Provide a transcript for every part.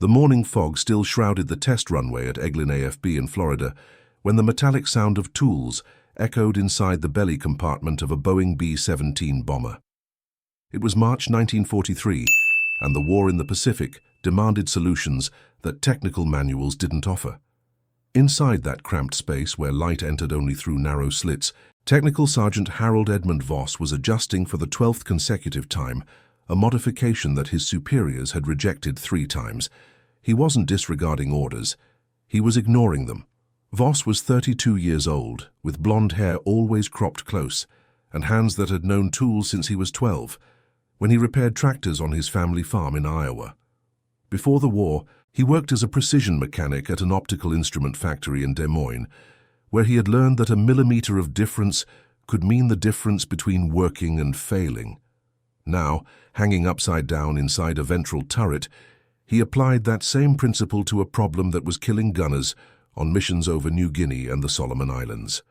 The morning fog still shrouded the test runway at Eglin AFB in Florida when the metallic sound of tools echoed inside the belly compartment of a Boeing B-17 bomber. It was March 1943, and the war in the Pacific demanded solutions that technical manuals didn't offer. Inside that cramped space where light entered only through narrow slits, Technical Sergeant Harold Edmund Voss was adjusting for the 12th consecutive time a modification that his superiors had rejected 3 times. He wasn't disregarding orders. He was ignoring them. Voss was 32 years old, with blonde hair always cropped close, and hands that had known tools since he was 12, when he repaired tractors on his family farm in Iowa. Before the war, he worked as a precision mechanic at an optical instrument factory in Des Moines, where he had learned that a millimeter of difference could mean the difference between working and failing. Now, hanging upside down inside a ventral turret, he applied that same principle to a problem that was killing gunners on missions over New Guinea and the Solomon Islands.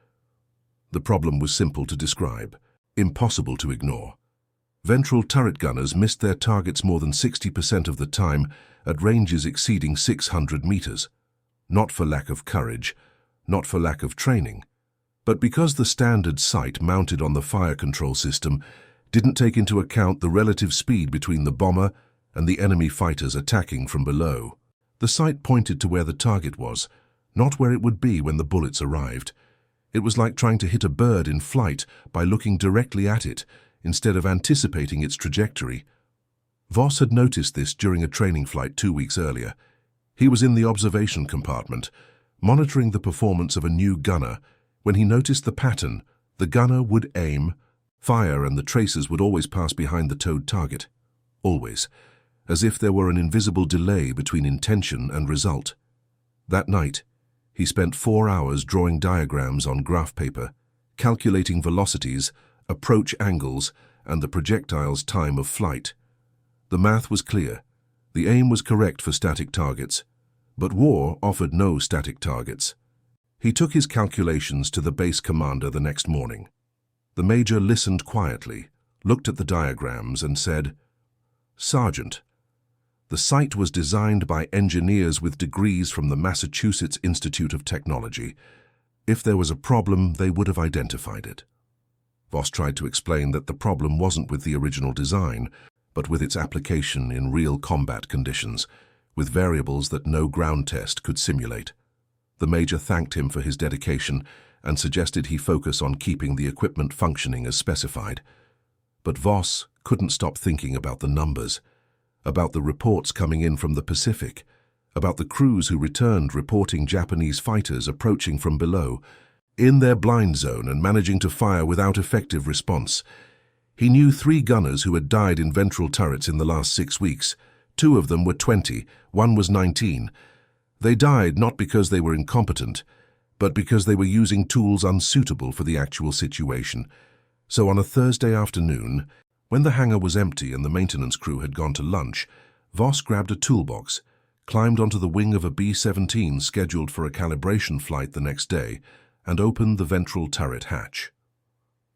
The problem was simple to describe, impossible to ignore. Ventral turret gunners missed their targets more than 60% of the time at ranges exceeding 600 meters. Not for lack of courage, not for lack of training, but because the standard sight mounted on the fire control system didn't take into account the relative speed between the bomber and the enemy fighters attacking from below. The sight pointed to where the target was, not where it would be when the bullets arrived. It was like trying to hit a bird in flight by looking directly at it instead of anticipating its trajectory. Voss had noticed this during a training flight 2 weeks earlier. He was in the observation compartment, monitoring the performance of a new gunner, when he noticed the pattern. The gunner would aim, fire, and the tracers would always pass behind the towed target. Always. As if there were an invisible delay between intention and result. That night, he spent 4 hours drawing diagrams on graph paper, calculating velocities, approach angles, and the projectile's time of flight. The math was clear. The aim was correct for static targets, but war offered no static targets. He took his calculations to the base commander the next morning. The major listened quietly, looked at the diagrams, and said, "Sergeant, the site was designed by engineers with degrees from the Massachusetts Institute of Technology. If there was a problem, they would have identified it." Voss tried to explain that the problem wasn't with the original design, but with its application in real combat conditions, with variables that no ground test could simulate. The major thanked him for his dedication and suggested he focus on keeping the equipment functioning as specified. But Voss couldn't stop thinking about the numbers, about the reports coming in from the Pacific, about the crews who returned reporting Japanese fighters approaching from below, in their blind zone and managing to fire without effective response. He knew 3 gunners who had died in ventral turrets in the last 6 weeks. 2 of them were 20, 1 was 19. They died not because they were incompetent, but because they were using tools unsuitable for the actual situation. So on a Thursday afternoon, when the hangar was empty and the maintenance crew had gone to lunch, Voss grabbed a toolbox, climbed onto the wing of a B-17 scheduled for a calibration flight the next day, and opened the ventral turret hatch.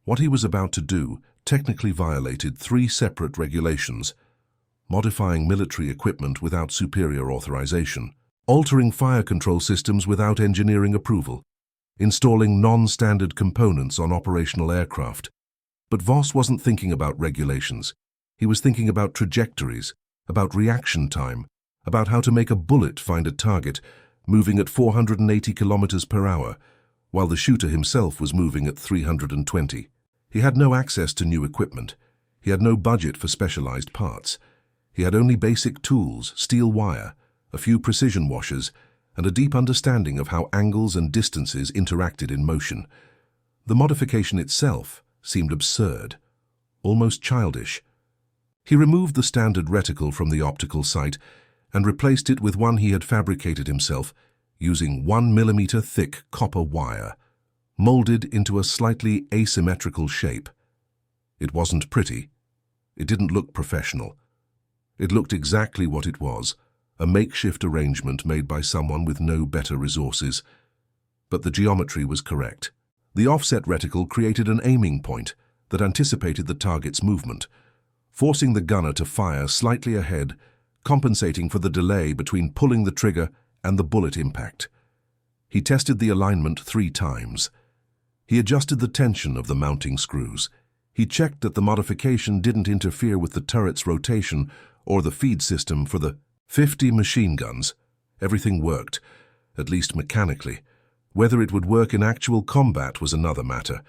What he was about to do technically violated 3 separate regulations: modifying military equipment without superior authorization, altering fire control systems without engineering approval, installing non-standard components on operational aircraft. But Voss wasn't thinking about regulations. He was thinking about trajectories, about reaction time, about how to make a bullet find a target moving at 480 kilometers per hour, while the shooter himself was moving at 320. He had no access to new equipment. He had no budget for specialized parts. He had only basic tools, steel wire, a few precision washers, and a deep understanding of how angles and distances interacted in motion. The modification itself seemed absurd, almost childish. He removed the standard reticle from the optical sight and replaced it with one he had fabricated himself using 1 millimeter thick copper wire, molded into a slightly asymmetrical shape. It wasn't pretty. It didn't look professional. It looked exactly what it was, a makeshift arrangement made by someone with no better resources. But the geometry was correct. The offset reticle created an aiming point that anticipated the target's movement, forcing the gunner to fire slightly ahead, compensating for the delay between pulling the trigger and the bullet impact. He tested the alignment 3 times. He adjusted the tension of the mounting screws. He checked that the modification didn't interfere with the turret's rotation or the feed system for the 50 machine guns. Everything worked, at least mechanically. Whether it would work in actual combat was another matter,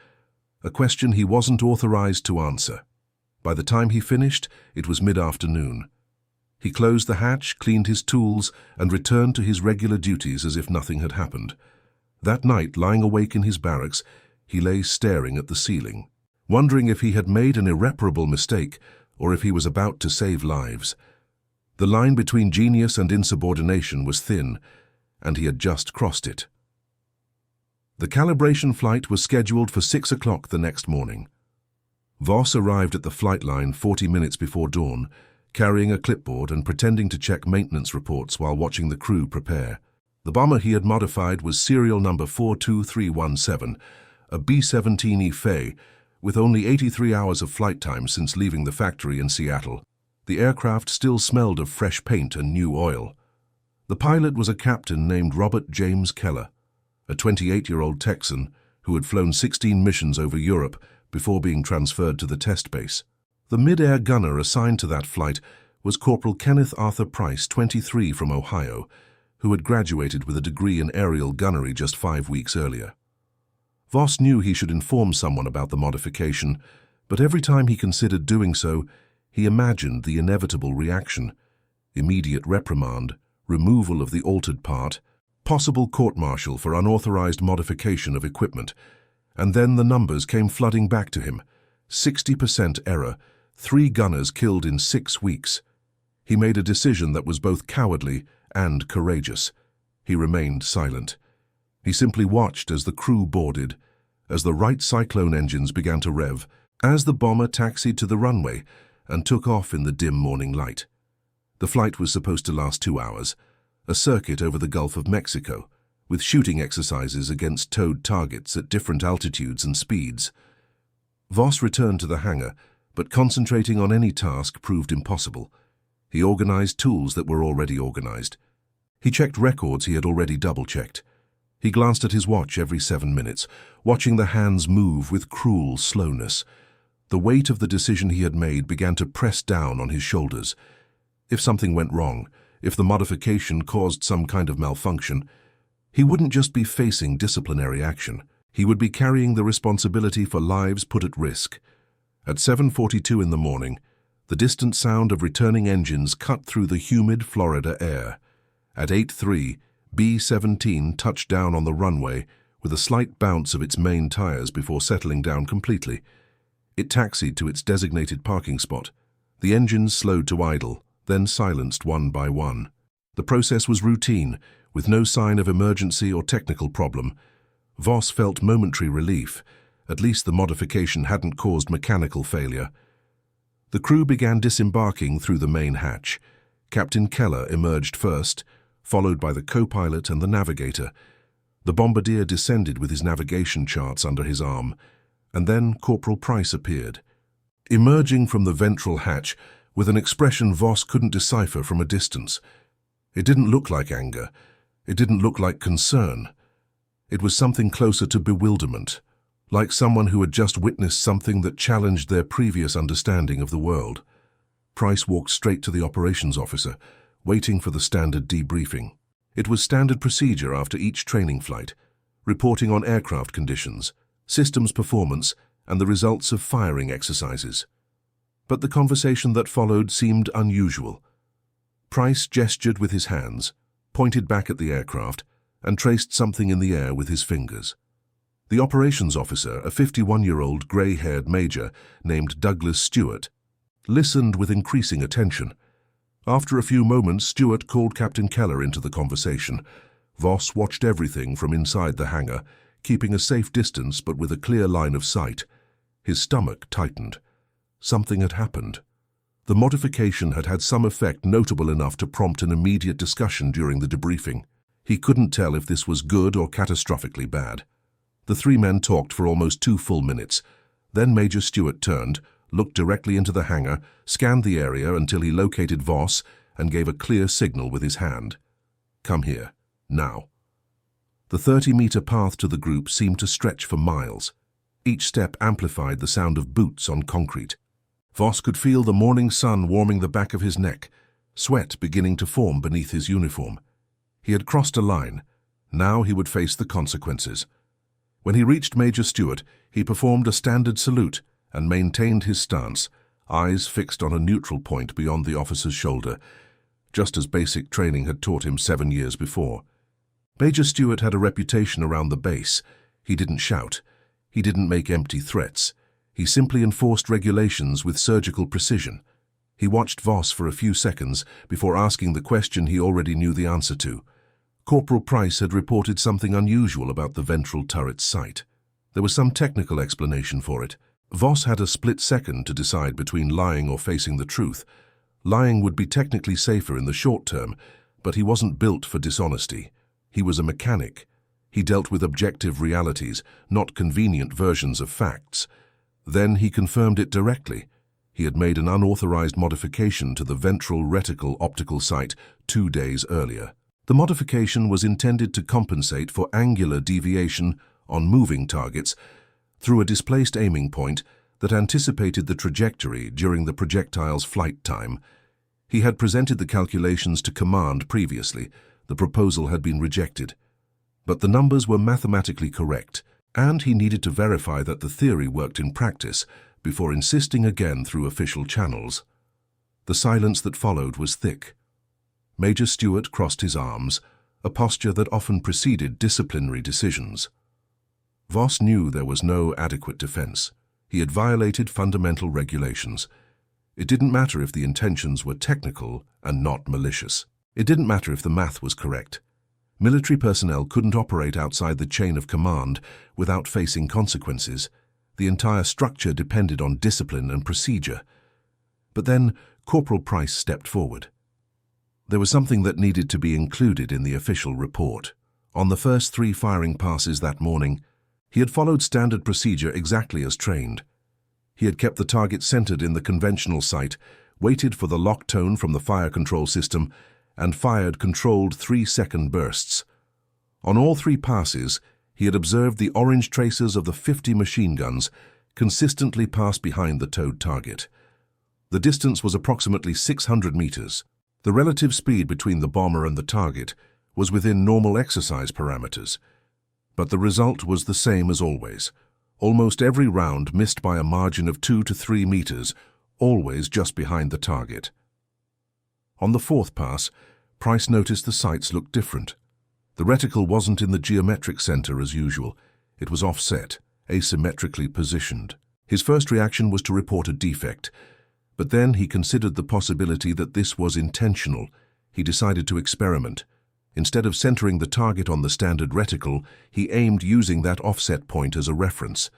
a question he wasn't authorized to answer. By the time he finished, it was mid-afternoon. He closed the hatch, cleaned his tools, and returned to his regular duties as if nothing had happened. That night, lying awake in his barracks, he lay staring at the ceiling, wondering if he had made an irreparable mistake or if he was about to save lives. The line between genius and insubordination was thin, and he had just crossed it. The calibration flight was scheduled for 6 o'clock the next morning. Voss arrived at the flight line 40 minutes before dawn, carrying a clipboard and pretending to check maintenance reports while watching the crew prepare. The bomber he had modified was serial number 42317, a B-17E Fay, with only 83 hours of flight time since leaving the factory in Seattle. The aircraft still smelled of fresh paint and new oil. The pilot was a captain named Robert James Keller, a 28-year-old Texan who had flown 16 missions over Europe before being transferred to the test base. The mid-air gunner assigned to that flight was Corporal Kenneth Arthur Price, 23, from Ohio, who had graduated with a degree in aerial gunnery just 5 weeks earlier. Voss knew he should inform someone about the modification, but every time he considered doing so, he imagined the inevitable reaction: immediate reprimand, removal of the altered part, possible court-martial for unauthorized modification of equipment. And then the numbers came flooding back to him. 60% error, 3 gunners killed in 6 weeks. He made a decision that was both cowardly and courageous. He remained silent. He simply watched as the crew boarded, as the Wright Cyclone engines began to rev, as the bomber taxied to the runway and took off in the dim morning light. The flight was supposed to last 2 hours, a circuit over the Gulf of Mexico, with shooting exercises against towed targets at different altitudes and speeds. Voss returned to the hangar, but concentrating on any task proved impossible. He organized tools that were already organized. He checked records he had already double-checked. He glanced at his watch every 7 minutes, watching the hands move with cruel slowness. The weight of the decision he had made began to press down on his shoulders. If something went wrong, if the modification caused some kind of malfunction, he wouldn't just be facing disciplinary action. He would be carrying the responsibility for lives put at risk. At 7:42 in the morning, the distant sound of returning engines cut through the humid Florida air. At 8:03, B-17 touched down on the runway with a slight bounce of its main tires before settling down completely. It taxied to its designated parking spot. The engines slowed to idle, then silenced one by one. The process was routine, with no sign of emergency or technical problem. Voss felt momentary relief. At least the modification hadn't caused mechanical failure. The crew began disembarking through the main hatch. Captain Keller emerged first, followed by the co-pilot and the navigator. The bombardier descended with his navigation charts under his arm, and then Corporal Price appeared, emerging from the ventral hatch with an expression Voss couldn't decipher from a distance. It didn't look like anger. It didn't look like concern. It was something closer to bewilderment, like someone who had just witnessed something that challenged their previous understanding of the world. Price walked straight to the operations officer, waiting for the standard debriefing. It was standard procedure after each training flight, reporting on aircraft conditions, systems performance, and the results of firing exercises. But the conversation that followed seemed unusual. Price gestured with his hands, pointed back at the aircraft, and traced something in the air with his fingers. The operations officer, a 51-year-old gray-haired major named Douglas Stewart, listened with increasing attention. After a few moments, Stewart called Captain Keller into the conversation. Voss watched everything from inside the hangar, keeping a safe distance but with a clear line of sight. His stomach tightened. Something had happened. The modification had had some effect notable enough to prompt an immediate discussion during the debriefing. He couldn't tell if this was good or catastrophically bad. The 3 men talked for almost 2 full minutes. Then Major Stewart turned, looked directly into the hangar, scanned the area until he located Voss, and gave a clear signal with his hand. "Come here, now." The 30-meter path to the group seemed to stretch for miles. Each step amplified the sound of boots on concrete. Voss could feel the morning sun warming the back of his neck, sweat beginning to form beneath his uniform. He had crossed a line. Now he would face the consequences. When he reached Major Stewart, he performed a standard salute and maintained his stance, eyes fixed on a neutral point beyond the officer's shoulder, just as basic training had taught him 7 years before. Major Stewart had a reputation around the base. He didn't shout. He didn't make empty threats. He simply enforced regulations with surgical precision. He watched Voss for a few seconds before asking the question he already knew the answer to. Corporal Price had reported something unusual about the ventral turret's sight. There was some technical explanation for it. Voss had a split second to decide between lying or facing the truth. Lying would be technically safer in the short term, but he wasn't built for dishonesty. He was a mechanic. He dealt with objective realities, not convenient versions of facts. Then he confirmed it directly. He had made an unauthorized modification to the ventral reticle optical sight 2 days earlier. The modification was intended to compensate for angular deviation on moving targets through a displaced aiming point that anticipated the trajectory during the projectile's flight time. He had presented the calculations to command previously. The proposal had been rejected. But the numbers were mathematically correct, and he needed to verify that the theory worked in practice before insisting again through official channels. The silence that followed was thick. Major Stewart crossed his arms, a posture that often preceded disciplinary decisions. Voss knew there was no adequate defense. He had violated fundamental regulations. It didn't matter if the intentions were technical and not malicious. It didn't matter if the math was correct. Military personnel couldn't operate outside the chain of command without facing consequences. The entire structure depended on discipline and procedure. But then Corporal Price stepped forward. There was something that needed to be included in the official report. On the first 3 firing passes that morning, he had followed standard procedure exactly as trained. He had kept the target centered in the conventional sight, waited for the lock tone from the fire control system, and fired controlled 3-second bursts. On all 3 passes, he had observed the orange tracers of the 50 machine guns consistently pass behind the towed target. The distance was approximately 600 meters. The relative speed between the bomber and the target was within normal exercise parameters. But the result was the same as always. Almost every round missed by a margin of 2 to 3 meters, always just behind the target. On the 4th pass, Price noticed the sights looked different. The reticle wasn't in the geometric center as usual. It was offset, asymmetrically positioned. His first reaction was to report a defect, but then he considered the possibility that this was intentional. He decided to experiment. Instead of centering the target on the standard reticle, he aimed using that offset point as a reference.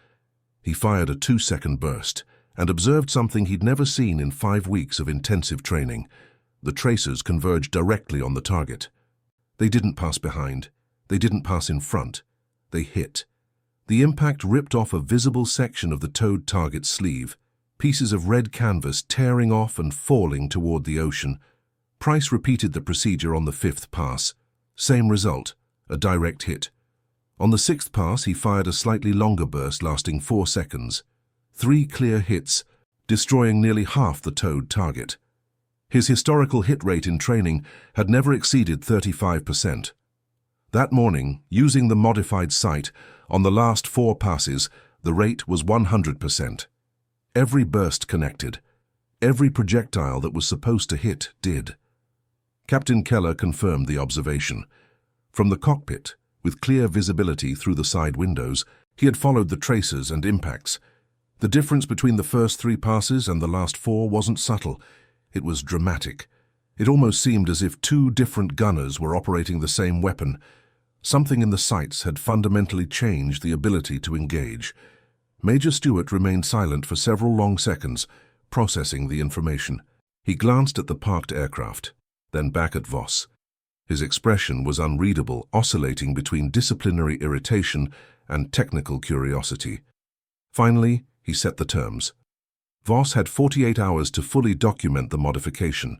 He fired a 2-second burst and observed something he'd never seen in 5 weeks of intensive training. The tracers converged directly on the target. They didn't pass behind. They didn't pass in front. They hit. The impact ripped off a visible section of the towed target's sleeve, pieces of red canvas tearing off and falling toward the ocean. Price repeated the procedure on the 5th pass. Same result, a direct hit. On the 6th pass, he fired a slightly longer burst lasting 4 seconds. 3 clear hits, destroying nearly half the towed target. His historical hit rate in training had never exceeded 35%. That morning, using the modified sight, on the last 4 passes, the rate was 100%. Every burst connected. Every projectile that was supposed to hit did. Captain Keller confirmed the observation. From the cockpit, with clear visibility through the side windows, he had followed the tracers and impacts. The difference between the first 3 passes and the last 4 wasn't subtle. It was dramatic. It almost seemed as if 2 different gunners were operating the same weapon. Something in the sights had fundamentally changed the ability to engage. Major Stewart remained silent for several long seconds, processing the information. He glanced at the parked aircraft, then back at Voss. His expression was unreadable, oscillating between disciplinary irritation and technical curiosity. Finally, he set the terms. Voss had 48 hours to fully document the modification.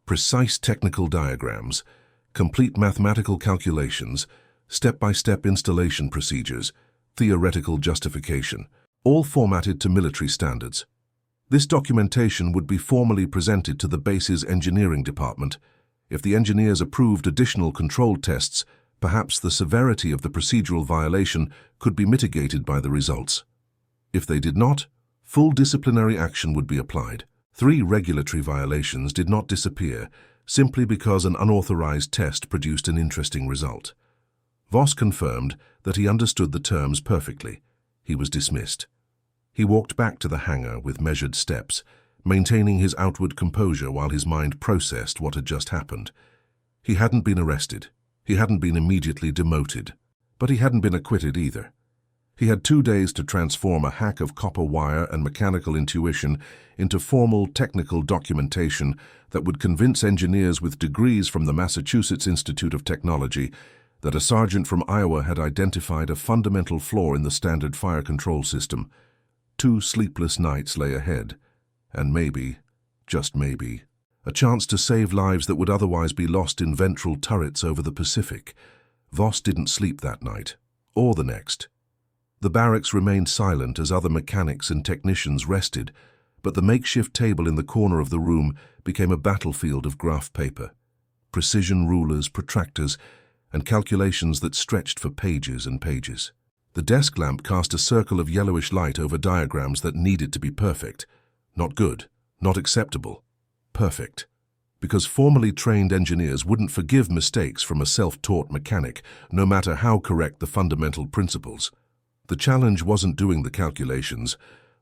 Precise technical diagrams, complete mathematical calculations, step-by-step installation procedures, theoretical justification, all formatted to military standards. This documentation would be formally presented to the base's engineering department. If the engineers approved additional control tests, perhaps the severity of the procedural violation could be mitigated by the results. If they did not, full disciplinary action would be applied. 3 regulatory violations did not disappear simply because an unauthorized test produced an interesting result. Voss confirmed that he understood the terms perfectly. He was dismissed. He walked back to the hangar with measured steps, maintaining his outward composure while his mind processed what had just happened. He hadn't been arrested. He hadn't been immediately demoted. But he hadn't been acquitted either. He had 2 days to transform a hack of copper wire and mechanical intuition into formal technical documentation that would convince engineers with degrees from the Massachusetts Institute of Technology that a sergeant from Iowa had identified a fundamental flaw in the standard fire control system. 2 sleepless nights lay ahead, and maybe, just maybe, a chance to save lives that would otherwise be lost in ventral turrets over the Pacific. Voss didn't sleep that night, or the next. The barracks remained silent as other mechanics and technicians rested, but the makeshift table in the corner of the room became a battlefield of graph paper, precision rulers, protractors, and calculations that stretched for pages and pages. The desk lamp cast a circle of yellowish light over diagrams that needed to be perfect. Not good, not acceptable, perfect. Because formally trained engineers wouldn't forgive mistakes from a self-taught mechanic, no matter how correct the fundamental principles. The challenge wasn't doing the calculations.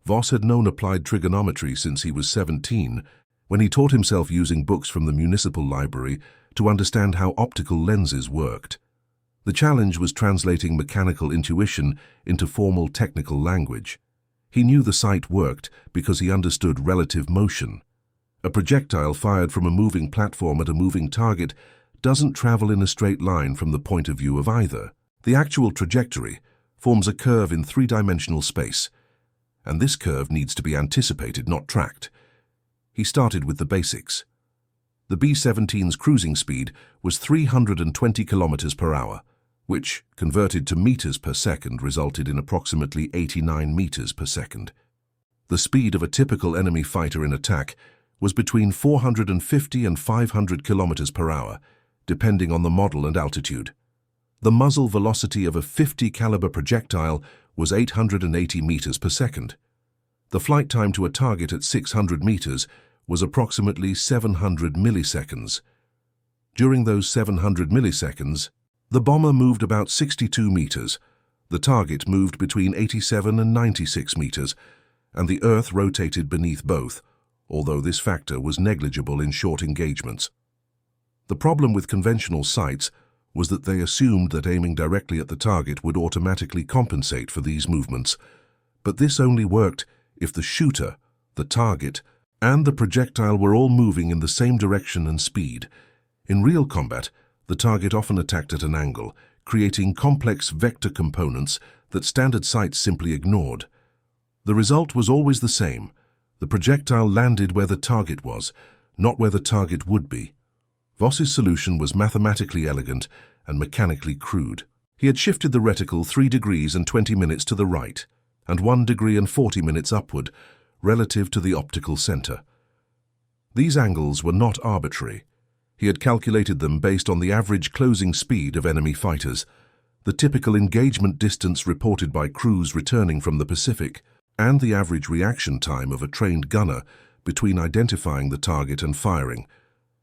Voss had known applied trigonometry since he was 17, when he taught himself using books from the municipal library to understand how optical lenses worked. The challenge was translating mechanical intuition into formal technical language. He knew the sight worked because he understood relative motion. A projectile fired from a moving platform at a moving target doesn't travel in a straight line from the point of view of either. The actual trajectory forms a curve in 3-dimensional space, and this curve needs to be anticipated, not tracked. He started with the basics. The B-17's cruising speed was 320 kilometers per hour, which, converted to meters per second, resulted in approximately 89 meters per second. The speed of a typical enemy fighter in attack was between 450 and 500 kilometers per hour, depending on the model and altitude. The muzzle velocity of a .50 caliber projectile was 880 meters per second. The flight time to a target at 600 meters was approximately 700 milliseconds. During those 700 milliseconds, the bomber moved about 62 meters, the target moved between 87 and 96 meters, and the Earth rotated beneath both, although this factor was negligible in short engagements. The problem with conventional sights was that they assumed that aiming directly at the target would automatically compensate for these movements, but this only worked if the shooter, the target, and the projectile were all moving in the same direction and speed. In real combat, the target often attacked at an angle, creating complex vector components that standard sights simply ignored. The result was always the same. The projectile landed where the target was, not where the target would be. Voss's solution was mathematically elegant and mechanically crude. He had shifted the reticle 3 degrees and 20 minutes to the right, and 1 degree and 40 minutes upward, relative to the optical center. These angles were not arbitrary. He had calculated them based on the average closing speed of enemy fighters, the typical engagement distance reported by crews returning from the Pacific, and the average reaction time of a trained gunner between identifying the target and firing.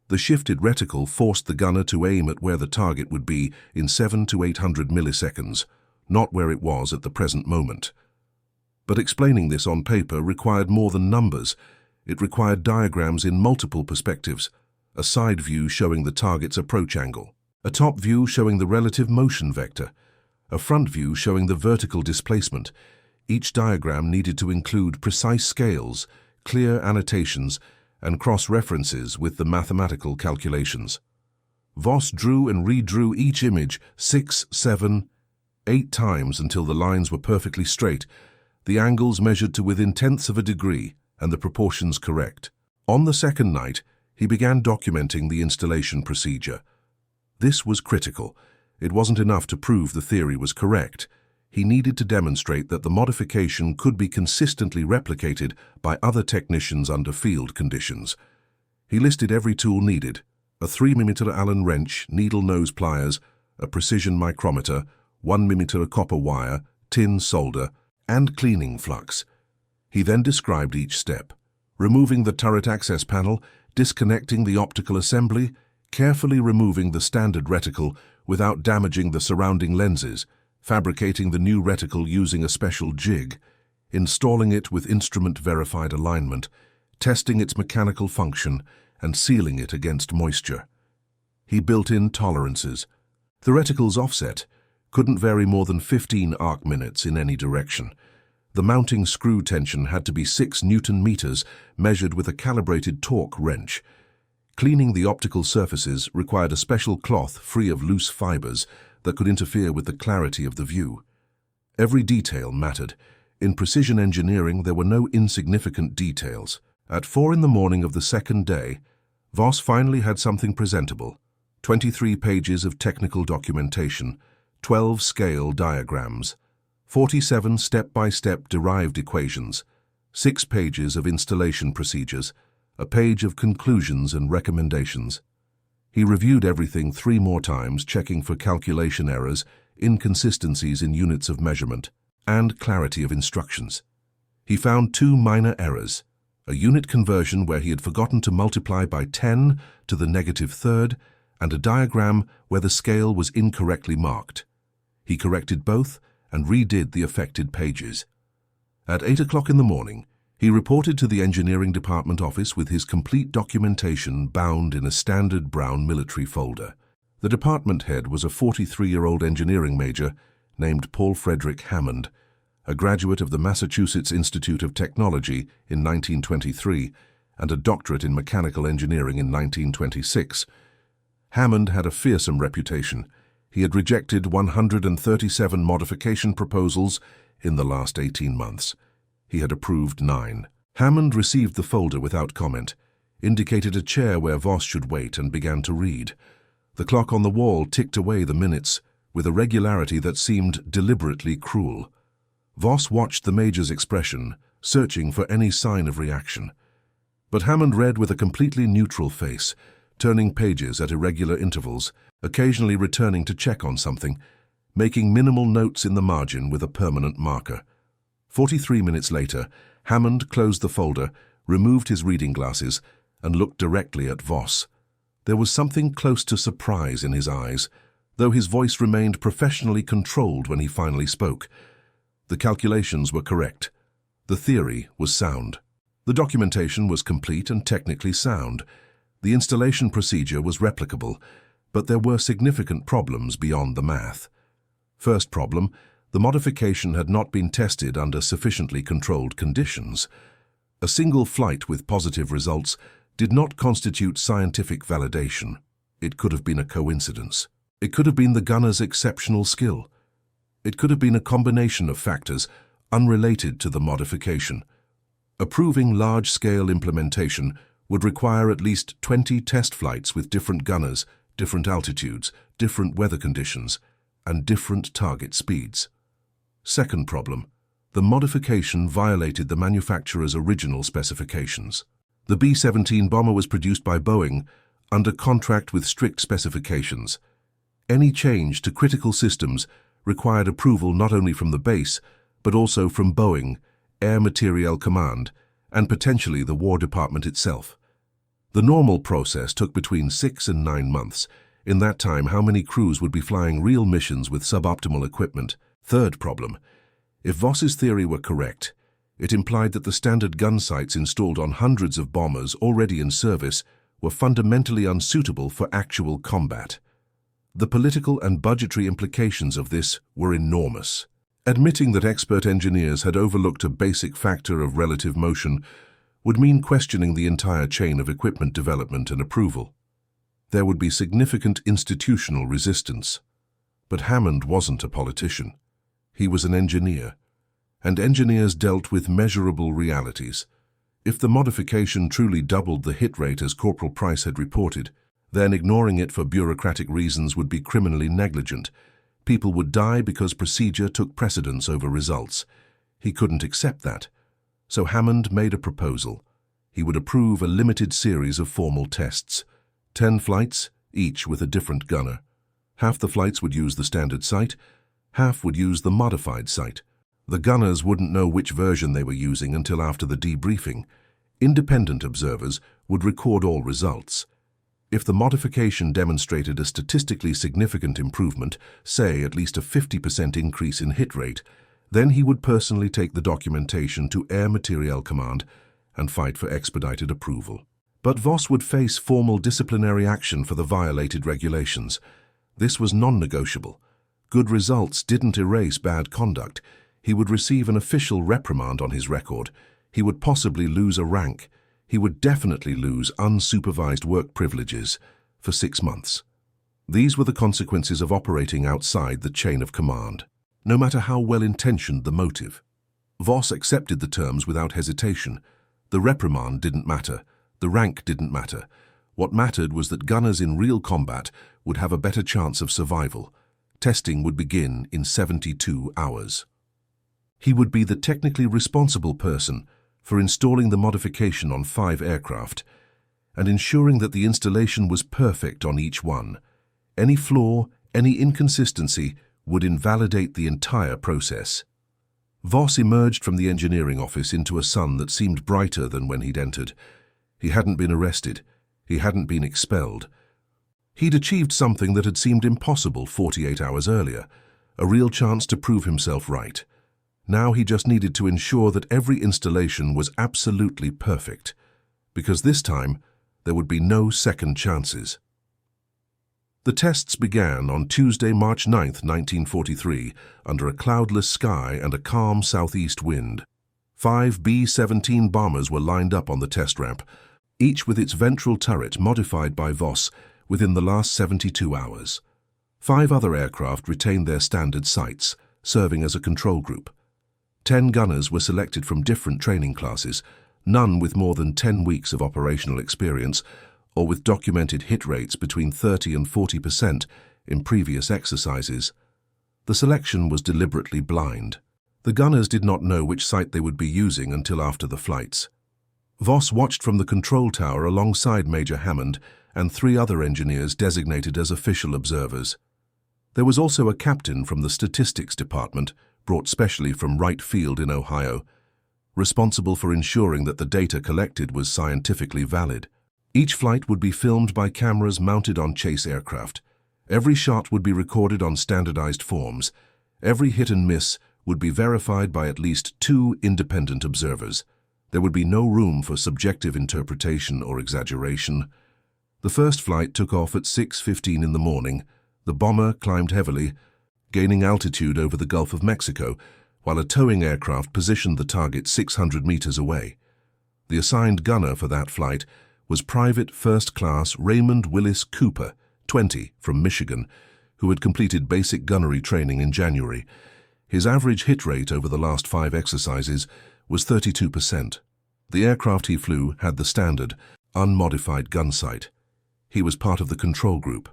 The shifted reticle forced the gunner to aim at where the target would be in 700 to 800 milliseconds, not where it was at the present moment. But explaining this on paper required more than numbers. It required diagrams in multiple perspectives, a side view showing the target's approach angle, a top view showing the relative motion vector, a front view showing the vertical displacement. Each diagram needed to include precise scales, clear annotations, and cross-references with the mathematical calculations. Voss drew and redrew each image 6, 7, 8 times until the lines were perfectly straight, the angles measured to within tenths of a degree, and the proportions correct. On the second night, He began documenting the installation procedure. This was critical. It wasn't enough to prove the theory was correct. He needed to demonstrate that the modification could be consistently replicated by other technicians under field conditions. He listed every tool needed: a 3mm Allen wrench, needle nose pliers, a precision micrometer, 1mm copper wire, tin solder, and cleaning flux. He then described each step: removing the turret access panel, disconnecting the optical assembly, carefully removing the standard reticle without damaging the surrounding lenses, fabricating the new reticle using a special jig, installing it with instrument-verified alignment, testing its mechanical function, and sealing it against moisture. He built in tolerances. The reticle's offset couldn't vary more than 15 arc minutes in any direction. The mounting screw tension had to be 6 Newton-meters, measured with a calibrated torque wrench. Cleaning the optical surfaces required a special cloth free of loose fibers that could interfere with the clarity of the view. Every detail mattered. In precision engineering, there were no insignificant details. At 4 in the morning of the second day, Voss finally had something presentable: 23 pages of technical documentation, 12 scale diagrams, 47 step-by-step derived equations, 6 pages of installation procedures, a page of conclusions and recommendations. He reviewed everything 3 more times, checking for calculation errors, inconsistencies in units of measurement, and clarity of instructions. He found 2 minor errors: a unit conversion where he had forgotten to multiply by 10 to the -3rd, and a diagram where the scale was incorrectly marked. He corrected both and redid the affected pages. At 8 o'clock in the morning, he reported to the engineering department office with his complete documentation bound in a standard brown military folder. The department head was a 43-year-old engineering major named Paul Frederick Hammond, a graduate of the Massachusetts Institute of Technology in 1923 and a doctorate in mechanical engineering in 1926. Hammond had a fearsome reputation. He had rejected 137 modification proposals in the last 18 months. He had approved 9. Hammond received the folder without comment, indicated a chair where Voss should wait, and began to read. The clock on the wall ticked away the minutes with a regularity that seemed deliberately cruel. Voss watched the major's expression, searching for any sign of reaction. But Hammond read with a completely neutral face, turning pages at irregular intervals, occasionally returning to check on something, making minimal notes in the margin with a permanent marker. 43 minutes later, Hammond closed the folder, removed his reading glasses, and looked directly at Voss. There was something close to surprise in his eyes, though his voice remained professionally controlled when he finally spoke. The calculations were correct. The theory was sound. The documentation was complete and technically sound. The installation procedure was replicable, but there were significant problems beyond the math. First problem: the modification had not been tested under sufficiently controlled conditions. A single flight with positive results did not constitute scientific validation. It could have been a coincidence. It could have been the gunner's exceptional skill. It could have been a combination of factors unrelated to the modification. Approving large-scale implementation would require at least 20 test flights with different gunners, different altitudes, different weather conditions, and different target speeds. Second problem: the modification violated the manufacturer's original specifications. The B-17 bomber was produced by Boeing under contract with strict specifications. Any change to critical systems required approval not only from the base, but also from Boeing, Air Materiel Command, and potentially the War Department itself. The normal process took between 6 and 9 months. In that time, how many crews would be flying real missions with suboptimal equipment? Third problem: if Voss's theory were correct, it implied that the standard gun sights installed on hundreds of bombers already in service were fundamentally unsuitable for actual combat. The political and budgetary implications of this were enormous. Admitting that expert engineers had overlooked a basic factor of relative motion would mean questioning the entire chain of equipment development and approval. There would be significant institutional resistance. But Hammond wasn't a politician. He was an engineer, and engineers dealt with measurable realities. If the modification truly doubled the hit rate as Corporal Price had reported, then ignoring it for bureaucratic reasons would be criminally negligent. People would die because procedure took precedence over results. He couldn't accept that. So Hammond made a proposal. He would approve a limited series of formal tests. 10 flights, each with a different gunner. Half the flights would use the standard sight, half would use the modified sight. The gunners wouldn't know which version they were using until after the debriefing. Independent observers would record all results. If the modification demonstrated a statistically significant improvement, say at least a 50% increase in hit rate, then he would personally take the documentation to Air Materiel Command and fight for expedited approval. But Voss would face formal disciplinary action for the violated regulations. This was non-negotiable. Good results didn't erase bad conduct. He would receive an official reprimand on his record. He would possibly lose a rank. He would definitely lose unsupervised work privileges for 6 months. These were the consequences of operating outside the chain of command, no matter how well-intentioned the motive. Voss accepted the terms without hesitation. The reprimand didn't matter. The rank didn't matter. What mattered was that gunners in real combat would have a better chance of survival. Testing would begin in 72 hours. He would be the technically responsible person for installing the modification on 5 aircraft and ensuring that the installation was perfect on each one. Any flaw, any inconsistency would invalidate the entire process. Voss emerged from the engineering office into a sun that seemed brighter than when he'd entered. He hadn't been arrested. He hadn't been expelled. He'd achieved something that had seemed impossible 48 hours earlier, a real chance to prove himself right. Now he just needed to ensure that every installation was absolutely perfect, because this time there would be no second chances. The tests began on Tuesday, March 9, 1943, under a cloudless sky and a calm southeast wind. 5 B-17 bombers were lined up on the test ramp, each with its ventral turret modified by Voss within the last 72 hours. 5 other aircraft retained their standard sights, serving as a control group. 10 gunners were selected from different training classes, none with more than 10 weeks of operational experience, or with documented hit rates between 30 and 40% in previous exercises. The selection was deliberately blind. The gunners did not know which sight they would be using until after the flights. Voss watched from the control tower alongside Major Hammond and 3 other engineers designated as official observers. There was also a captain from the statistics department, brought specially from Wright Field in Ohio, responsible for ensuring that the data collected was scientifically valid. Each flight would be filmed by cameras mounted on chase aircraft. Every shot would be recorded on standardized forms. Every hit and miss would be verified by at least 2 independent observers. There would be no room for subjective interpretation or exaggeration. The first flight took off at 6:15 in the morning. The bomber climbed heavily, gaining altitude over the Gulf of Mexico, while a towing aircraft positioned the target 600 meters away. The assigned gunner for that flight was Private First Class Raymond Willis Cooper, 20, from Michigan, who had completed basic gunnery training in January. His average hit rate over the last 5 exercises was 32%. The aircraft he flew had the standard, unmodified gun sight. He was part of the control group.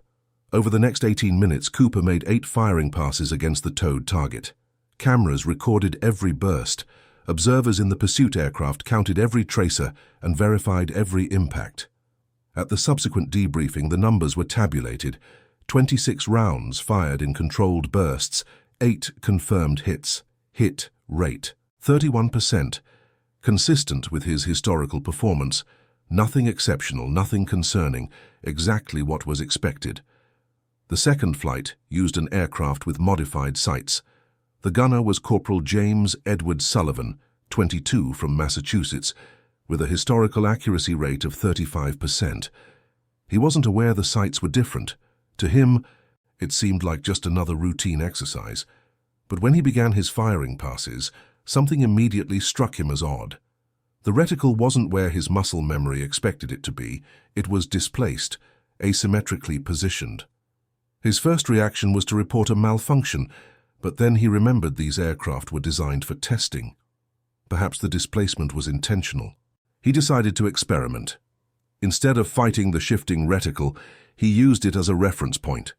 Over the next 18 minutes, Cooper made 8 firing passes against the towed target. Cameras recorded every burst. Observers in the pursuit aircraft counted every tracer and verified every impact. At the subsequent debriefing, the numbers were tabulated. 26 rounds fired in controlled bursts, 8 confirmed hits. Hit rate, 31%. Consistent with his historical performance. Nothing exceptional, nothing concerning, exactly what was expected. The second flight used an aircraft with modified sights. The gunner was Corporal James Edward Sullivan, 22, from Massachusetts, with a historical accuracy rate of 35%. He wasn't aware the sights were different. To him, it seemed like just another routine exercise. But when he began his firing passes, something immediately struck him as odd. The reticle wasn't where his muscle memory expected it to be. It was displaced, asymmetrically positioned. His first reaction was to report a malfunction, but then he remembered these aircraft were designed for testing. Perhaps the displacement was intentional. He decided to experiment. Instead of fighting the shifting reticle, he used it as a reference point.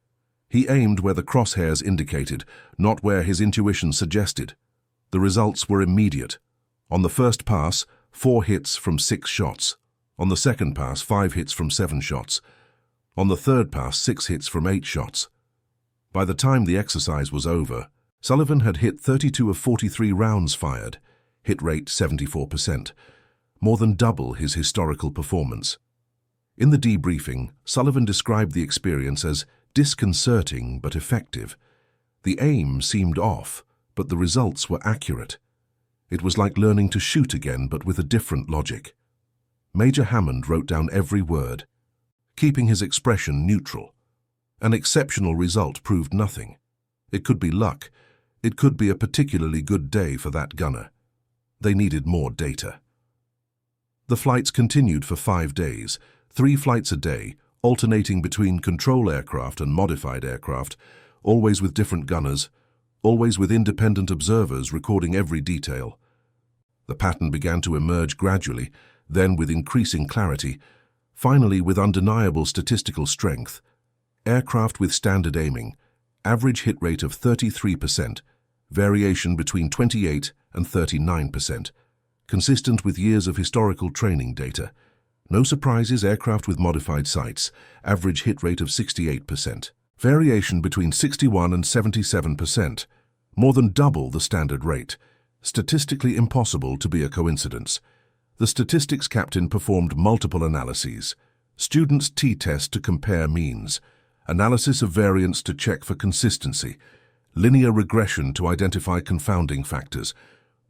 He aimed where the crosshairs indicated, not where his intuition suggested. The results were immediate. On the first pass, 4 hits from 6 shots. On the second pass, 5 hits from 7 shots. On the third pass, 6 hits from 8 shots. By the time the exercise was over, Sullivan had hit 32 of 43 rounds fired, hit rate 74%, more than double his historical performance. In the debriefing, Sullivan described the experience as disconcerting but effective. The aim seemed off, but the results were accurate. It was like learning to shoot again, but with a different logic. Major Hammond wrote down every word, keeping his expression neutral. An exceptional result proved nothing. It could be luck. It could be a particularly good day for that gunner. They needed more data. The flights continued for 5 days, 3 flights a day, alternating between control aircraft and modified aircraft, always with different gunners, always with independent observers recording every detail. The pattern began to emerge gradually, then with increasing clarity, finally with undeniable statistical strength. Aircraft with standard aiming, average hit rate of 33%, variation between 28 and 39%, consistent with years of historical training data. No surprises, aircraft with modified sights, average hit rate of 68%, variation between 61 and 77%, more than double the standard rate. Statistically impossible to be a coincidence. The statistics captain performed multiple analyses. Students' t-test to compare means, analysis of variance to check for consistency, linear regression to identify confounding factors,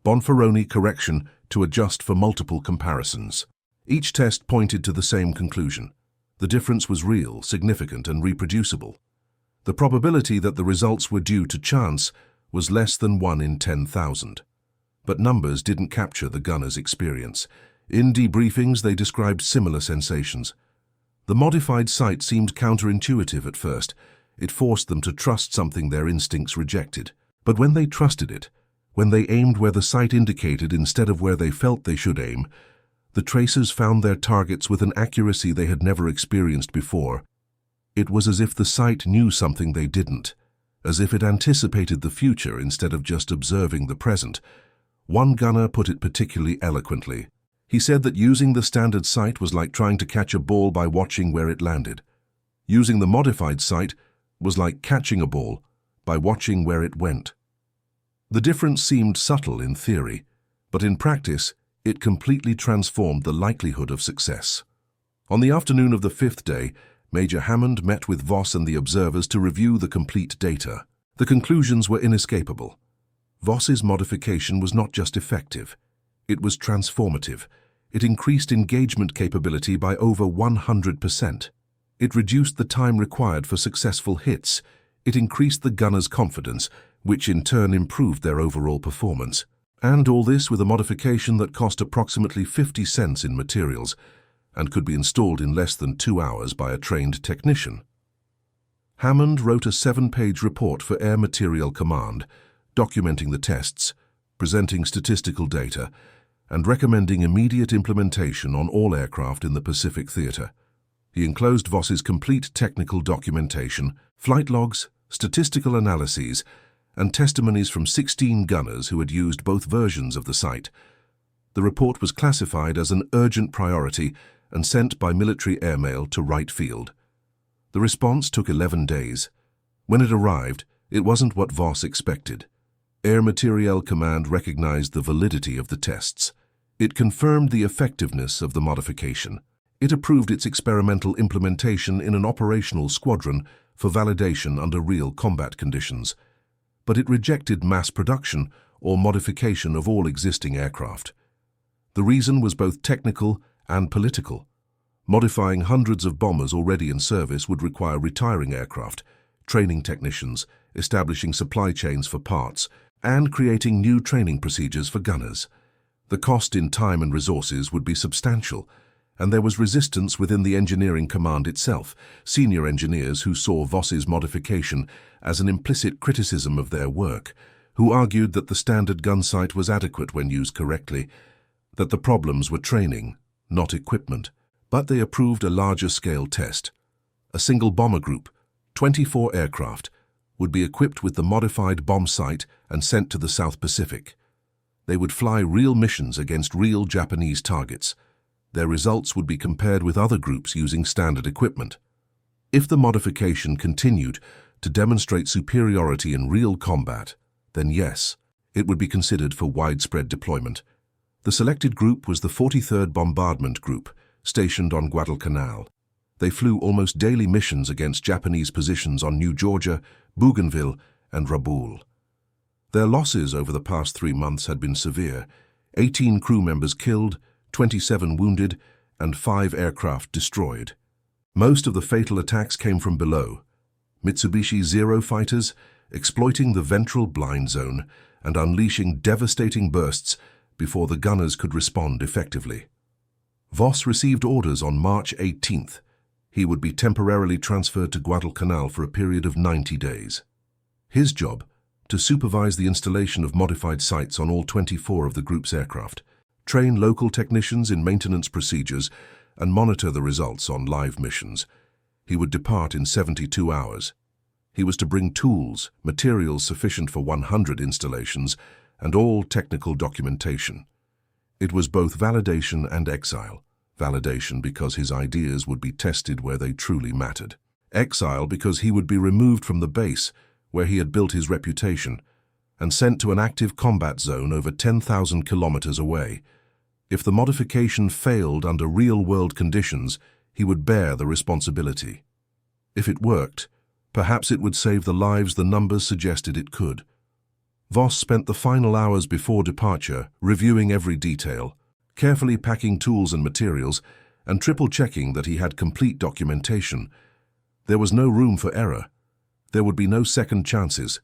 Bonferroni correction to adjust for multiple comparisons. Each test pointed to the same conclusion. The difference was real, significant, and reproducible. The probability that the results were due to chance was less than 1 in 10,000. But numbers didn't capture the gunner's experience. In debriefings, they described similar sensations. The modified sight seemed counterintuitive at first. It forced them to trust something their instincts rejected. But when they trusted it, when they aimed where the sight indicated instead of where they felt they should aim, the tracers found their targets with an accuracy they had never experienced before. It was as if the sight knew something they didn't, as if it anticipated the future instead of just observing the present. One gunner put it particularly eloquently. He said that using the standard sight was like trying to catch a ball by watching where it landed. Using the modified sight was like catching a ball by watching where it went. The difference seemed subtle in theory, but in practice, it completely transformed the likelihood of success. On the afternoon of the 5th day, Major Hammond met with Voss and the observers to review the complete data. The conclusions were inescapable. Voss's modification was not just effective, it was transformative. It increased engagement capability by over 100%. It reduced the time required for successful hits. It increased the gunner's confidence, which in turn improved their overall performance. And all this with a modification that cost approximately 50 cents in materials and could be installed in less than 2 hours by a trained technician. Hammond wrote a 7-page report for Air Materiel Command, documenting the tests, presenting statistical data, and recommending immediate implementation on all aircraft in the Pacific Theater. He enclosed Voss's complete technical documentation, flight logs, statistical analyses, and testimonies from 16 gunners who had used both versions of the sight. The report was classified as an urgent priority and sent by military airmail to Wright Field. The response took 11 days. When it arrived, it wasn't what Voss expected. Air Materiel Command recognized the validity of the tests. It confirmed the effectiveness of the modification. It approved its experimental implementation in an operational squadron for validation under real combat conditions. But it rejected mass production or modification of all existing aircraft. The reason was both technical and political. Modifying hundreds of bombers already in service would require retiring aircraft, training technicians, establishing supply chains for parts, and creating new training procedures for gunners. The cost in time and resources would be substantial, and there was resistance within the engineering command itself, senior engineers who saw Voss's modification as an implicit criticism of their work, who argued that the standard gun sight was adequate when used correctly, that the problems were training, not equipment. But they approved a larger-scale test. A single bomber group, 24 aircraft, would be equipped with the modified bomb sight and sent to the South Pacific. They would fly real missions against real Japanese targets. Their results would be compared with other groups using standard equipment. If the modification continued to demonstrate superiority in real combat, then yes, it would be considered for widespread deployment. The selected group was the 43rd Bombardment Group, stationed on Guadalcanal. They flew almost daily missions against Japanese positions on New Georgia, Bougainville, and Rabaul. Their losses over the past 3 months had been severe: 18 crew members killed, 27 wounded, and 5 aircraft destroyed. Most of the fatal attacks came from below. Mitsubishi Zero fighters, exploiting the ventral blind zone and unleashing devastating bursts before the gunners could respond effectively. Voss received orders on March 18th. He would be temporarily transferred to Guadalcanal for a period of 90 days. His job, to supervise the installation of modified sights on all 24 of the group's aircraft, train local technicians in maintenance procedures, and monitor the results on live missions. He would depart in 72 hours. He was to bring tools, materials sufficient for 100 installations, and all technical documentation. It was both validation and exile. Validation because his ideas would be tested where they truly mattered. Exile because he would be removed from the base where he had built his reputation and sent to an active combat zone over 10,000 kilometers away. If the modification failed under real-world conditions, he would bear the responsibility. If it worked, perhaps it would save the lives the numbers suggested it could. Voss spent the final hours before departure reviewing every detail, carefully packing tools and materials, and triple-checking that he had complete documentation. There was no room for error. There would be no second chances.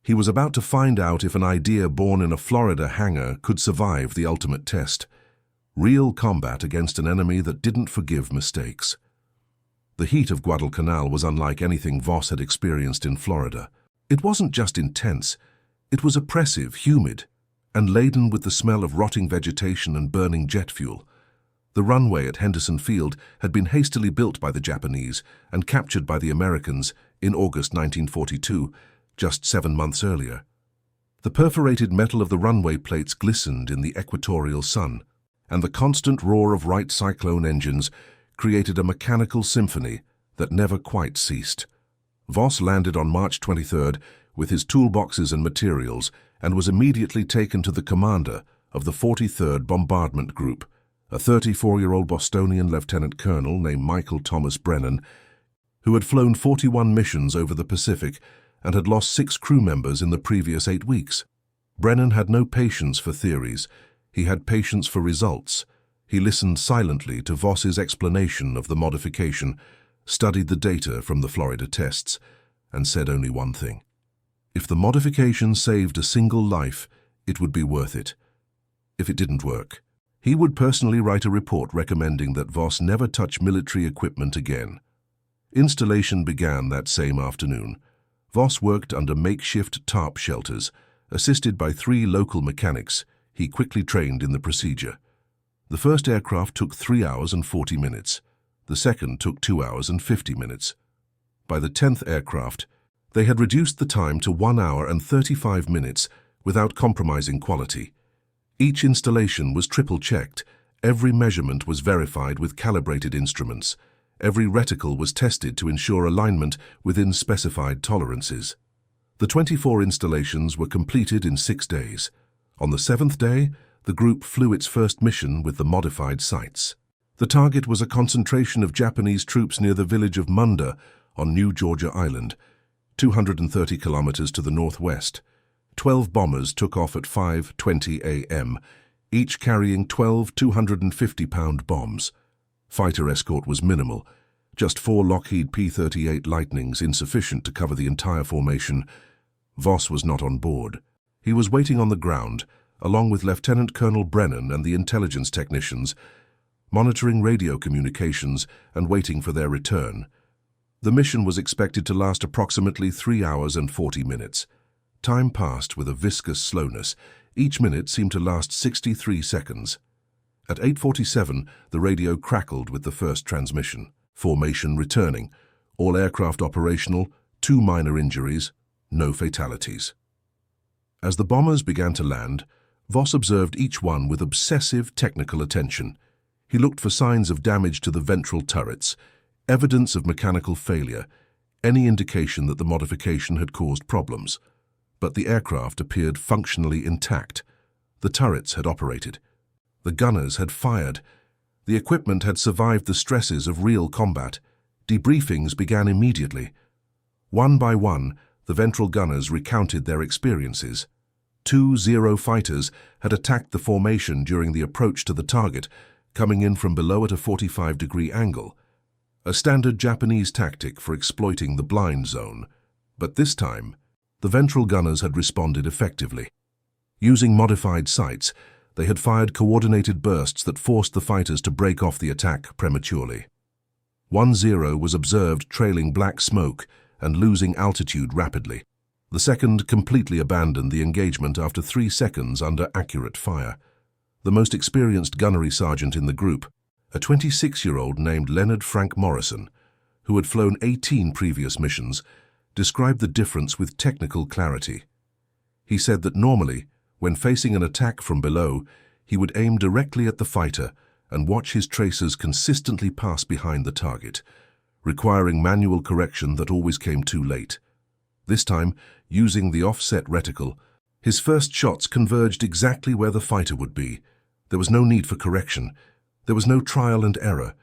He was about to find out if an idea born in a Florida hangar could survive the ultimate test. Real combat against an enemy that didn't forgive mistakes. The heat of Guadalcanal was unlike anything Voss had experienced in Florida. It wasn't just intense. It was oppressive, humid, and laden with the smell of rotting vegetation and burning jet fuel. The runway at Henderson Field had been hastily built by the Japanese and captured by the Americans in August 1942, just 7 months earlier. The perforated metal of the runway plates glistened in the equatorial sun, and the constant roar of Wright Cyclone engines created a mechanical symphony that never quite ceased. Voss landed on March 23rd with his toolboxes and materials and was immediately taken to the commander of the 43rd Bombardment Group, a 34-year-old Bostonian lieutenant colonel named Michael Thomas Brennan, who had flown 41 missions over the Pacific and had lost 6 crew members in the previous 8 weeks. Brennan had no patience for theories. He had patience for results. He listened silently to Voss's explanation of the modification, studied the data from the Florida tests, and said only one thing. If the modification saved a single life, it would be worth it. If it didn't work, he would personally write a report recommending that Voss never touch military equipment again. Installation began that same afternoon. Voss worked under makeshift tarp shelters. Assisted by 3 local mechanics, he quickly trained in the procedure. The first aircraft took 3 hours and 40 minutes. The second took 2 hours and 50 minutes. By the 10th aircraft, they had reduced the time to 1 hour and 35 minutes without compromising quality. Each installation was triple-checked. Every measurement was verified with calibrated instruments. Every reticle was tested to ensure alignment within specified tolerances. The 24 installations were completed in 6 days. On the 7th day, the group flew its first mission with the modified sights. The target was a concentration of Japanese troops near the village of Munda on New Georgia Island, 230 kilometers to the northwest. 12 bombers took off at 5:20 a.m., each carrying 12 250-pound bombs. Fighter escort was minimal, just 4 Lockheed P-38 Lightnings, insufficient to cover the entire formation. Voss was not on board. He was waiting on the ground, along with Lieutenant Colonel Brennan and the intelligence technicians, monitoring radio communications and waiting for their return. The mission was expected to last approximately 3 hours and 40 minutes. Time passed with a viscous slowness. Each minute seemed to last 63 seconds. At 8:47, the radio crackled with the first transmission. Formation returning. All aircraft operational, 2 minor injuries, no fatalities. As the bombers began to land, Voss observed each one with obsessive technical attention. He looked for signs of damage to the ventral turrets, evidence of mechanical failure, any indication that the modification had caused problems. But the aircraft appeared functionally intact. The turrets had operated. The gunners had fired. The equipment had survived the stresses of real combat. Debriefings began immediately. One by one, the ventral gunners recounted their experiences. 2 Zero fighters had attacked the formation during the approach to the target, coming in from below at a 45-degree angle, a standard Japanese tactic for exploiting the blind zone. But this time, the ventral gunners had responded effectively. Using modified sights, they had fired coordinated bursts that forced the fighters to break off the attack prematurely. 1 Zero was observed trailing black smoke and losing altitude rapidly. The second completely abandoned the engagement after 3 seconds under accurate fire. The most experienced gunnery sergeant in the group, a 26-year-old named Leonard Frank Morrison, who had flown 18 previous missions, described the difference with technical clarity. He said that normally, when facing an attack from below, he would aim directly at the fighter and watch his tracers consistently pass behind the target, requiring manual correction that always came too late. This time, using the offset reticle, his first shots converged exactly where the fighter would be. There was no need for correction. There was no trial and error.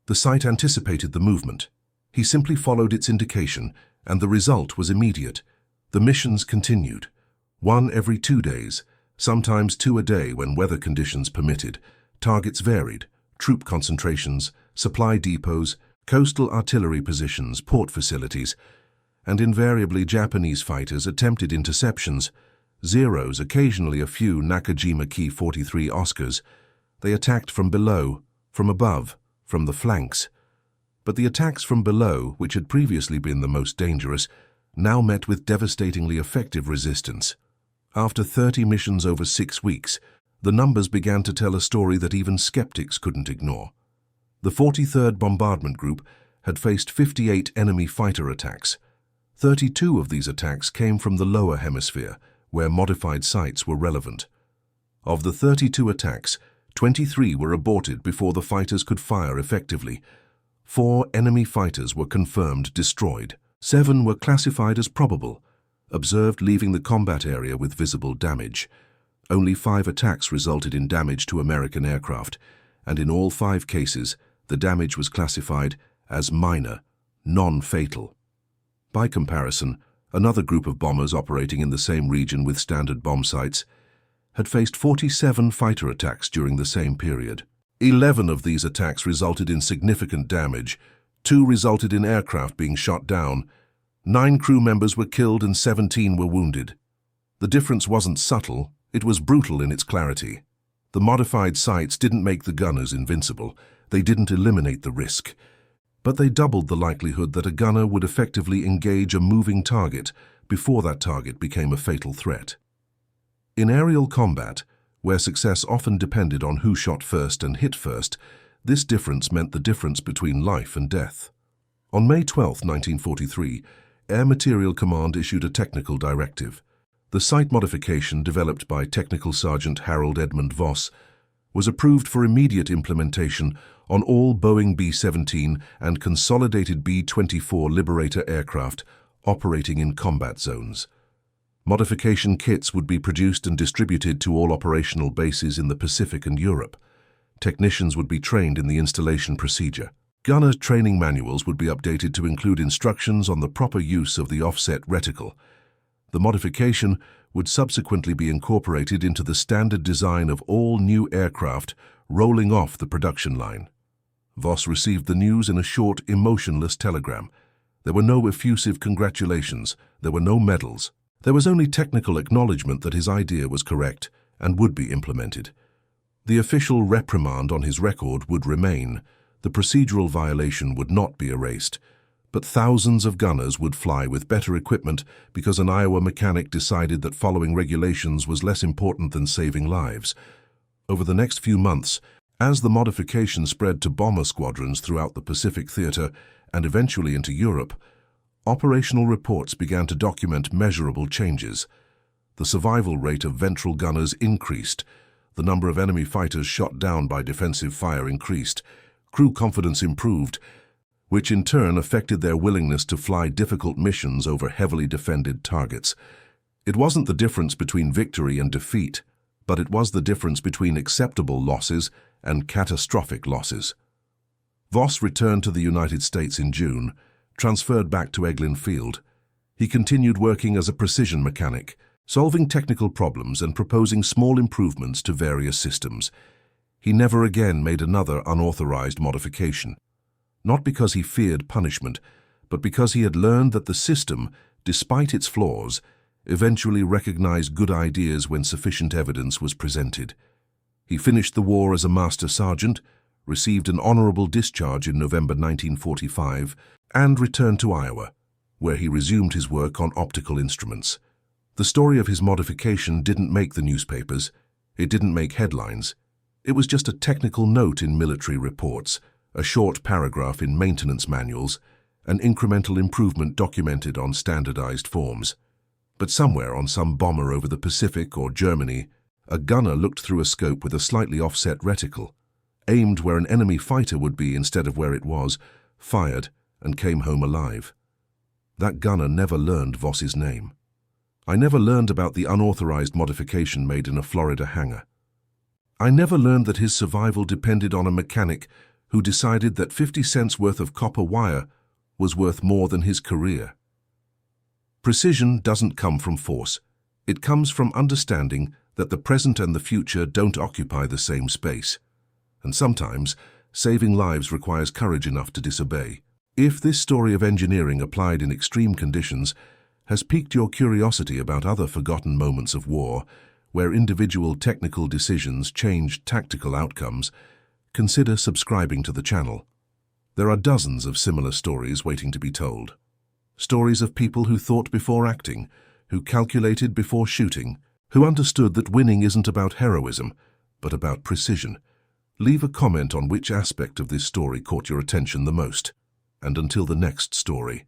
The sight anticipated the movement. He simply followed its indication, and the result was immediate. The missions continued. 1 every 2 days, sometimes 2 a day when weather conditions permitted. Targets varied: troop concentrations, supply depots, coastal artillery positions, port facilities, and invariably Japanese fighters attempted interceptions. Zeros, occasionally a few Nakajima Ki-43 Oscars. They attacked from below, from above, from the flanks. But the attacks from below, which had previously been the most dangerous, now met with devastatingly effective resistance. After 30 missions over 6 weeks, the numbers began to tell a story that even skeptics couldn't ignore. The 43rd Bombardment Group had faced 58 enemy fighter attacks. 32 of these attacks came from the lower hemisphere, where modified sights were relevant. Of the 32 attacks, 23 were aborted before the fighters could fire effectively. 4 enemy fighters were confirmed destroyed. 7 were classified as probable, observed leaving the combat area with visible damage. Only 5 attacks resulted in damage to American aircraft, and in all 5 cases, the damage was classified as minor, non-fatal. By comparison, another group of bombers operating in the same region with standard bomb sights had faced 47 fighter attacks during the same period. 11 of these attacks resulted in significant damage, 2 resulted in aircraft being shot down, 9 crew members were killed and 17 were wounded. The difference wasn't subtle, it was brutal in its clarity. The modified sights didn't make the gunners invincible, they didn't eliminate the risk, but they doubled the likelihood that a gunner would effectively engage a moving target before that target became a fatal threat. In aerial combat, where success often depended on who shot first and hit first, this difference meant the difference between life and death. On May 12, 1943, Air Materiel Command issued a technical directive. The sight modification developed by Technical Sergeant Harold Edmund Voss was approved for immediate implementation on all Boeing B-17 and consolidated B-24 Liberator aircraft operating in combat zones. Modification kits would be produced and distributed to all operational bases in the Pacific and Europe. Technicians would be trained in the installation procedure. Gunner training manuals would be updated to include instructions on the proper use of the offset reticle. The modification would subsequently be incorporated into the standard design of all new aircraft rolling off the production line. Voss received the news in a short, emotionless telegram. There were no effusive congratulations, there were no medals. There was only technical acknowledgement that his idea was correct and would be implemented. The official reprimand on his record would remain. The procedural violation would not be erased. But thousands of gunners would fly with better equipment because an Iowa mechanic decided that following regulations was less important than saving lives. Over the next few months, As the modification spread to bomber squadrons throughout the Pacific Theater and eventually into Europe, operational reports began to document measurable changes. The survival rate of ventral gunners increased, the number of enemy fighters shot down by defensive fire increased, crew confidence improved, which in turn affected their willingness to fly difficult missions over heavily defended targets. It wasn't the difference between victory and defeat, but it was the difference between acceptable losses and catastrophic losses. Voss returned to the United States in June, transferred back to Eglin Field. He continued working as a precision mechanic, solving technical problems and proposing small improvements to various systems. He never again made another unauthorized modification. Not because he feared punishment, but because he had learned that the system, despite its flaws, eventually recognized good ideas when sufficient evidence was presented. He finished the war as a master sergeant, received an honorable discharge in November 1945, and returned to Iowa, where he resumed his work on optical instruments. The story of his modification didn't make the newspapers. It didn't make headlines. It was just a technical note in military reports, a short paragraph in maintenance manuals, an incremental improvement documented on standardized forms. But somewhere on some bomber over the Pacific or Germany, a gunner looked through a scope with a slightly offset reticle, aimed where an enemy fighter would be instead of where it was, fired, and came home alive. That gunner never learned Voss's name. I never learned about the unauthorized modification made in a Florida hangar. I never learned that his survival depended on a mechanic who decided that 50 cents worth of copper wire was worth more than his career. Precision doesn't come from force. It comes from understanding that the present and the future don't occupy the same space. And sometimes, saving lives requires courage enough to disobey. If this story of engineering applied in extreme conditions has piqued your curiosity about other forgotten moments of war, where individual technical decisions changed tactical outcomes, consider subscribing to the channel. There are dozens of similar stories waiting to be told. Stories of people who thought before acting, who calculated before shooting, who understood that winning isn't about heroism, but about precision. Leave a comment on which aspect of this story caught your attention the most. And until the next story.